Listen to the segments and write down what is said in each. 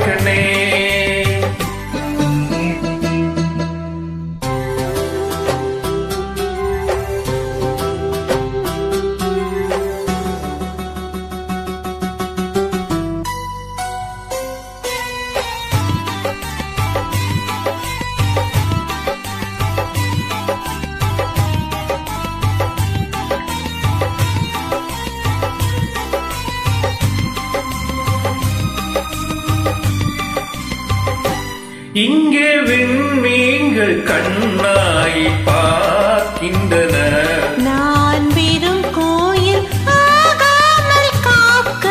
பாராய்க்கண்ணே. இங்கே விண்மீன்கள் கண்ணாய் பார்க்கின்றன. நான் வெறும் கோயில் ஆகாமல் காக்க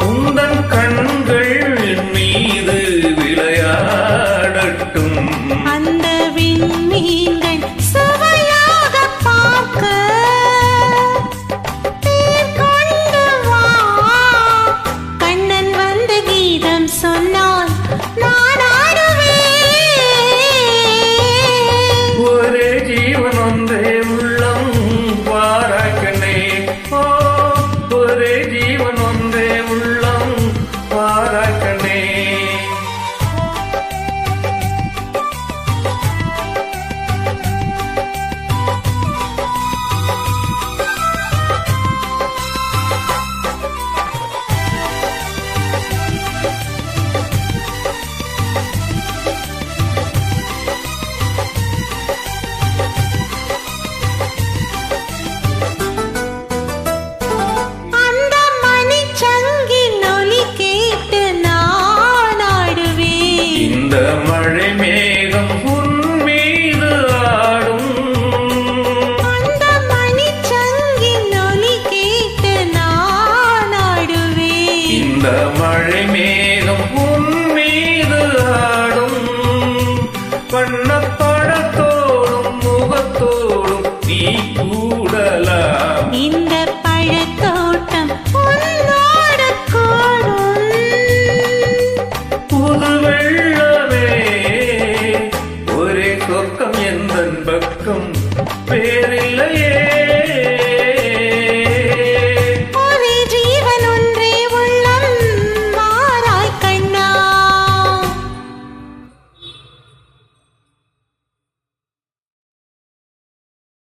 உந்தன் கண்கள் மீது விளையாடட்டும். அந்த விண்மீன்கள் சுவையாக பார்க்க தேர் கொண்டு வா. கண்ணன் வந்து கீதம் சொன்னான், நான் ஆடுவேன். ஒரே ஜீவன் ஒன்றே உள்ளம் பாராய்க்கண்ணே. ஓ, ஒரே ஜீவன் ஒன்றே உள்ளம் பாராய்க்கண்ணே. அந்த மணிச்சங்கின் ஒலி கேட்டு நான் ஆடுவேன். இந்த மழை மேகம் உன் மீது ஆடும். அந்த மணிச்சங்கின் ஒலி கேட்டு நான் ஆடுவேன். இந்த மழை மேகம் உன் மீது ஆடும். வண்ணப்படத்தோடும் முகத்தோடும் நீ கூடலாம். இந்த